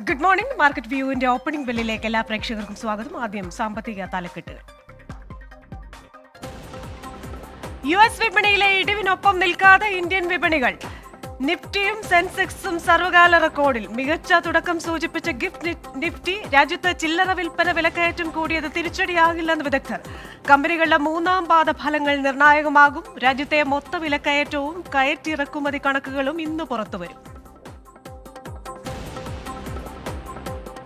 Good morning. Market വ്യൂവിന്റെ opening ബെല്ലിലേക്ക് എല്ലാ പ്രേക്ഷകർക്കും സ്വാഗതം. ആദ്യം സാമ്പത്തിക തലക്കെട്ടുകൾ. US വിപണിയിലെ ഇടിവിനൊപ്പം നിൽക്കാതെ ഇന്ത്യൻ വിപണികൾ. നിഫ്റ്റിയും സെൻസെക്സും സർവകാല റെക്കോർഡിൽ. മികച്ച തുടക്കം സൂചിപ്പിച്ച ഗിഫ്റ്റ് നിഫ്റ്റി രാജ്യത്ത് ചില്ലറ വിൽപ്പന വിലക്കയറ്റം കൂടിയത് തിരിച്ചടിയാകില്ലെന്ന് വിദഗ്ധർ. കമ്പനികളുടെ മൂന്നാം പാദ ഫലങ്ങൾ നിർണായകമാകും. രാജ്യത്തെ മൊത്ത വിലക്കയറ്റവും കയറ്റിറക്കുമതി കണക്കുകളും ഇന്ന് പുറത്തുവരും.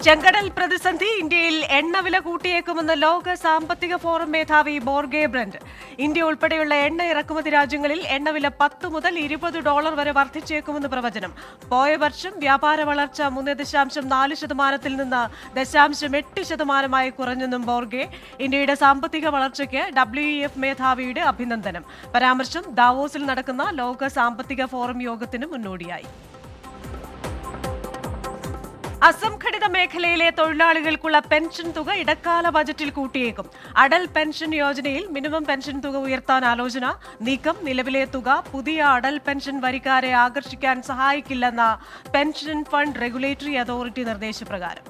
ചെങ്കടൽ പ്രതിസന്ധി. ഇന്ത്യയിൽ എണ്ണവില കൂട്ടിയേക്കുമെന്ന് ലോക സാമ്പത്തിക ഫോറം മേധാവി ബോർഗെ ബ്രന്റ്. ഇന്ത്യ ഉൾപ്പെടെയുള്ള എണ്ണ ഇറക്കുമതി രാജ്യങ്ങളിൽ എണ്ണവില $10 മുതൽ $20 വരെ വർദ്ധിച്ചേക്കുമെന്ന് പ്രവചനം. പോയ വർഷം വ്യാപാര വളർച്ച 3.4% നിന്ന് 0.8% കുറഞ്ഞെന്നും ബോർഗെ. ഇന്ത്യയുടെ സാമ്പത്തിക വളർച്ചയ്ക്ക് WEF മേധാവിയുടെ അഭിനന്ദനം. പരാമർശം ദാവോസിൽ നടക്കുന്ന ലോക സാമ്പത്തിക ഫോറം യോഗത്തിന് മുന്നോടിയായി. അസംഘടിത മേഖലയിലെ തൊഴിലാളികൾക്കുള്ള പെൻഷൻ തുക ഇടക്കാല ബജറ്റിൽ കൂട്ടിയേക്കും. അടൽ പെൻഷൻ യോജനയിൽ മിനിമം പെൻഷൻ തുക ഉയർത്താൻ ആലോചന. നീക്കം നിലവിലെ തുക പുതിയ അടൽ പെൻഷൻ വരിക്കാരെ ആകർഷിക്കാൻ സഹായിക്കില്ലെന്ന പെൻഷൻ ഫണ്ട് റെഗുലേറ്ററി അതോറിറ്റി നിർദ്ദേശപ്രകാരം.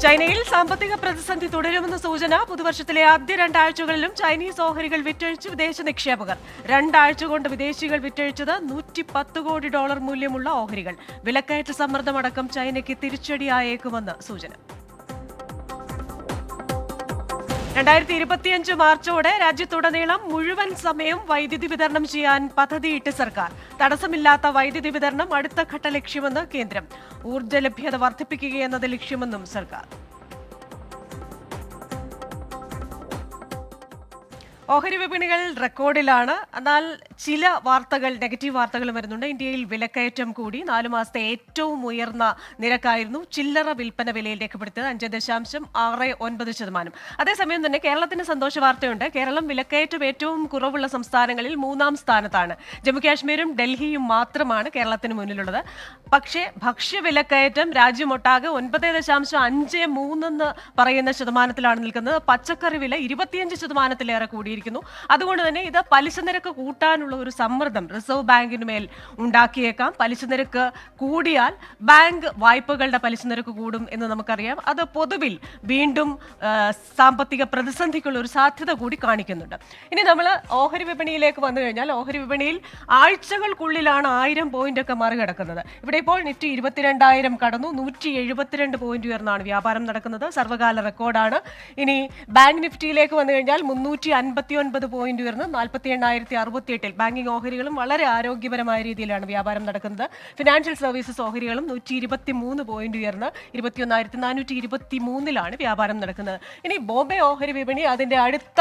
ചൈനയിൽ സാമ്പത്തിക പ്രതിസന്ധി തുടരുമെന്ന സൂചന. പുതുവർഷത്തിലെ ആദ്യ 2 ആഴ്ചകളിലും ചൈനീസ് ഓഹരികൾ വിറ്റഴിച്ച് വിദേശ നിക്ഷേപകർ. 2 ആഴ്ച കൊണ്ട് വിദേശികൾ വിറ്റഴിച്ചത് $110 കോടി മൂല്യമുള്ള ഓഹരികൾ. വിലക്കയറ്റ സമ്മർദ്ദമടക്കം ചൈനയ്ക്ക് തിരിച്ചടിയായേക്കുമെന്ന് സൂചന. 2025 മാർച്ചോടെ രാജ്യത്തുടനീളം മുഴുവൻ സമയം വൈദ്യുതി വിതരണം ചെയ്യാൻ പദ്ധതിയിട്ട് സർക്കാർ. തടസ്സമില്ലാത്ത വൈദ്യുതി വിതരണം അടുത്ത ഘട്ട ലക്ഷ്യമെന്ന് കേന്ദ്രം. ഊർജ്ജ ലഭ്യത വർദ്ധിപ്പിക്കുകയെന്നത് ലക്ഷ്യമെന്നും സർക്കാർ. ഓഹരി വിപണികൾ റെക്കോർഡിലാണ്. എന്നാൽ ചില വാർത്തകൾ, നെഗറ്റീവ് വാർത്തകൾ വരുന്നുണ്ട്. ഇന്ത്യയിൽ വിലക്കയറ്റം കൂടി. 4 മാസത്തെ ഏറ്റവും ഉയർന്ന നിരക്കായിരുന്നു ചില്ലറ വിൽപ്പന വിലയിൽ രേഖപ്പെടുത്തിയത് 5.69%. അതേസമയം തന്നെ കേരളത്തിന് സന്തോഷ വാർത്തയുണ്ട്. കേരളം വിലക്കയറ്റം ഏറ്റവും കുറവുള്ള സംസ്ഥാനങ്ങളിൽ 3-ാം സ്ഥാനത്താണ്. ജമ്മുകാശ്മീരും ഡൽഹിയും മാത്രമാണ് കേരളത്തിന് മുന്നിലുള്ളത്. പക്ഷേ ഭക്ഷ്യവിലക്കയറ്റം രാജ്യമൊട്ടാകെ 9.53 എന്ന് പറയുന്ന ശതമാനത്തിലാണ് നിൽക്കുന്നത്. പച്ചക്കറി വില 25%-ലേറെ കൂടി. അതുകൊണ്ട് തന്നെ ഇത് പലിശ നിരക്ക് കൂട്ടാനുള്ള ഒരു സമ്മർദ്ദം റിസർവ് ബാങ്കിന് മേൽ ഉണ്ടാക്കിയേക്കാം. പലിശ നിരക്ക് കൂടിയാൽ ബാങ്ക് വായ്പകളുടെ പലിശ നിരക്ക് കൂടും എന്ന് നമുക്കറിയാം. അത് പൊതുവിൽ വീണ്ടും സാമ്പത്തിക പ്രതിസന്ധിക്കുള്ള ഒരു സാധ്യത കൂടി കാണിക്കുന്നുണ്ട്. ഇനി നമ്മൾ ഓഹരി വിപണിയിലേക്ക് വന്നു കഴിഞ്ഞാൽ ഓഹരി വിപണിയിൽ ആഴ്ചകൾക്കുള്ളിലാണ് 1000 പോയിന്റൊക്കെ മറികടക്കുന്നത്. ഇവിടെ ഇപ്പോൾ നിഫ്റ്റി 22,000 കടന്നു. 172 പോയിന്റ് ഉയർന്നാണ് വ്യാപാരം നടക്കുന്നത്. സർവകാല റെക്കോർഡാണ്. ഇനി ബാങ്ക് നിഫ്റ്റിയിലേക്ക് വന്നു കഴിഞ്ഞാൽ 359 പോയിന്റ് ഉയർന്ന് 48,068. ബാങ്കിംഗ് ഓഹരികളും വളരെ ആരോഗ്യപരമായ രീതിയിലാണ് വ്യാപാരം നടക്കുന്നത്. ഫിനാൻഷ്യൽ സർവീസസ് ഓഹരികളും 123 പോയിന്റ് ഉയർന്ന് 21,423 വ്യാപാരം നടക്കുന്നത്. ഇനി ബോംബെ ഓഹരി വിപണി അതിന്റെ അടുത്ത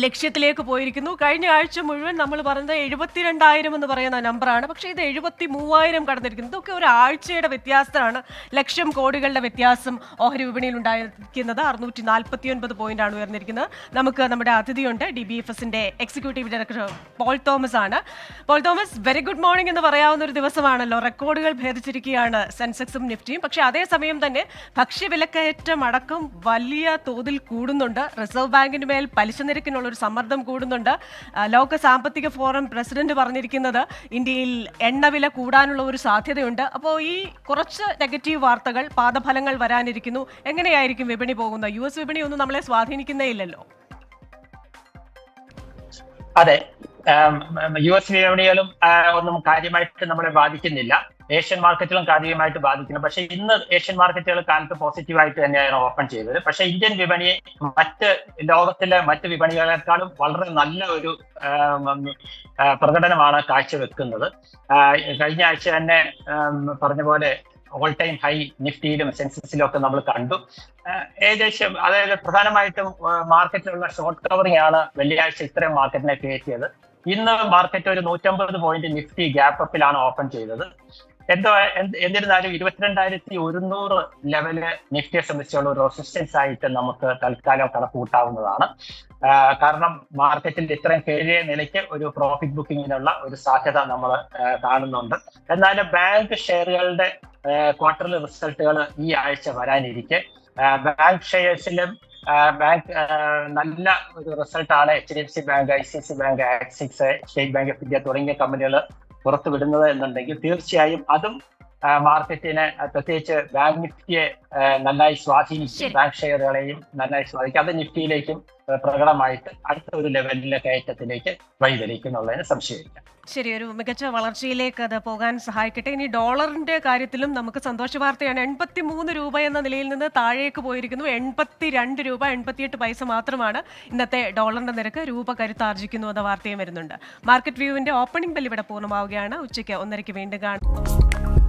ലക്ഷ്യത്തിലേക്ക് പോയിരിക്കുന്നു. കഴിഞ്ഞ ആഴ്ച മുഴുവൻ നമ്മൾ പറഞ്ഞത് 72,000 എന്ന് പറയുന്ന നമ്പറാണ്. പക്ഷേ ഇത് 73,000 കടന്നിരിക്കുന്നത്. ഇതൊക്കെ ഒരു ആഴ്ചയുടെ വ്യത്യാസമാണ്. ലക്ഷം കോടികളുടെ വ്യത്യാസം ഓഹരി വിപണിയിൽ ഉണ്ടായിരിക്കുന്നത്. 649 പോയിന്റാണ് ഉയർന്നിരിക്കുന്നത്. നമുക്ക് നമ്മുടെ അതിഥിയുണ്ട്. DBFSന്റെ എക്സിക്യൂട്ടീവ് ഡയറക്ടർ പോൾ തോമസ് ആണ്. Paul Thomas, very good morning എന്ന് പറയാവുന്ന ഒരു ദിവസമാണല്ലോ. റെക്കോർഡുകൾ ഭേദിച്ചിരിക്കുകയാണ് സെൻസെക്സും നിഫ്റ്റിയും. പക്ഷേ അതേസമയം തന്നെ ഭക്ഷ്യവിലക്കയറ്റം അടക്കം വലിയ തോതിൽ കൂടുന്നുണ്ട്. റിസർവ് ബാങ്കിന് മേൽ പലിശ നിരക്കിന് ഒരു സമ്മർദ്ദം കൂടുന്നുണ്ട്. ലോക സാമ്പത്തിക ഫോറം പ്രസിഡന്റ് പറഞ്ഞിരിക്കുന്നത് ഇന്ത്യയിൽ എണ്ണവില കൂടാനുള്ള ഒരു സാധ്യതയുണ്ട്. അപ്പോൾ ഈ കുറച്ച് നെഗറ്റീവ് വാർത്തകൾ, പാദഫലങ്ങൾ വരാനിരിക്കുന്നു. എങ്ങനെയായിരിക്കും വിപണി പോകുന്നത്? US വിപണി ഒന്നും നമ്മളെ സ്വാധീനിക്കുന്നേ ഇല്ലല്ലോ. അതെ, US വിപണികളും ഒന്നും കാര്യമായിട്ട് നമ്മളെ ബാധിക്കുന്നില്ല. ഏഷ്യൻ മാർക്കറ്റുകളും കാര്യമായിട്ട് ബാധിക്കുന്നു. പക്ഷേ ഇന്ന് ഏഷ്യൻ മാർക്കറ്റുകൾ കാലത്ത് പോസിറ്റീവായിട്ട് തന്നെയാണ് ഓപ്പൺ ചെയ്തത്. പക്ഷേ ഇന്ത്യൻ വിപണിയെ ലോകത്തിലെ മറ്റ് വിപണികളെക്കാളും വളരെ നല്ല ഒരു പ്രകടനമാണ് കാഴ്ചവെക്കുന്നത്. കഴിഞ്ഞ ആഴ്ച തന്നെ പറഞ്ഞ പോലെ ഓൾ ടൈം ഹൈ നിഫ്റ്റിയിലും സെൻസെക്സിലും ഒക്കെ നമ്മൾ കണ്ടു. ഏകദേശം അതായത് പ്രധാനമായിട്ടും മാർക്കറ്റിലുള്ള ഷോർട്ട് കവറിംഗ് ആണ് വെള്ളിയാഴ്ച ഇത്രയും മാർക്കറ്റിനെ കയറ്റിയത്. ഇന്ന് മാർക്കറ്റ് ഒരു 150 പോയിന്റ് നിഫ്റ്റി ഗ്യാപ്പ് അപ്പിലാണ് ഓപ്പൺ ചെയ്തത്. എന്നിരുന്നാലും 22,100 ലെവല് നിഫ്റ്റിയെ സംബന്ധിച്ചുള്ള ഒരു റെസിസ്റ്റൻസ് ആയിട്ട് നമുക്ക് തൽക്കാലം കണക്കുകൂട്ടാവുന്നതാണ്. കാരണം മാർക്കറ്റിൽ ഇത്രയും കയറിയ നിലയ്ക്ക് ഒരു പ്രോഫിറ്റ് ബുക്കിങ്ങിനുള്ള ഒരു സാധ്യത നമ്മൾ കാണുന്നുണ്ട്. എന്നാലും ബാങ്ക് ഷെയറുകളുടെ ക്വാർട്ടർലി റിസൾട്ടുകൾ ഈ ആഴ്ച വരാനിരിക്കെ ബാങ്ക് ഷെയർസിലും ബാങ്ക് നല്ല ഒരു റിസൾട്ടാണ് HDFC bank, ICICI bank, axis, state bank of India തുടങ്ങിയ കമ്പനികൾ പുറത്തുവിടുന്നത് എന്നുണ്ടെങ്കിൽ തീർച്ചയായും അതും മാർക്കറ്റിനെ പ്രത്യേകിച്ച് ബാങ്ക് നിഫ്റ്റിയെ നന്നായി സ്വാധീനിക്കും, ബാങ്ക് ഷെയറുകളെയും നന്നായി സ്വാധീനിക്കും. അത് നിഫ്റ്റിയിലേക്കും പ്രകടമായിട്ട് അടുത്ത ഒരു ലെവലിലെ കയറ്റത്തിലേക്ക് വഴിതെളിക്കുന്നുള്ളതിന് സംശയമില്ല. ശരി, ഒരു മികച്ച വളർച്ചയിലേക്ക് അത് പോകാൻ സഹായിക്കട്ടെ. ഇനി ഡോളറിന്റെ കാര്യത്തിലും നമുക്ക് സന്തോഷ വാർത്തയാണ്. 83 രൂപ എന്ന നിലയിൽ നിന്ന് താഴേക്ക് പോയിരിക്കുന്നു. 82 രൂപ 88 പൈസ മാത്രമാണ് ഇന്നത്തെ ഡോളറിന്റെ നിരക്ക്. രൂപ കരുത്താർജിക്കുന്നു എന്ന വാർത്തയും വരുന്നുണ്ട്. മാർക്കറ്റ് വ്യൂവിന്റെ ഓപ്പണിംഗ് ബെൽ ഇവിടെ പൂർണ്ണമാവുകയാണ്. ഉച്ചയ്ക്ക് 1:30 വീണ്ടും കാണാം.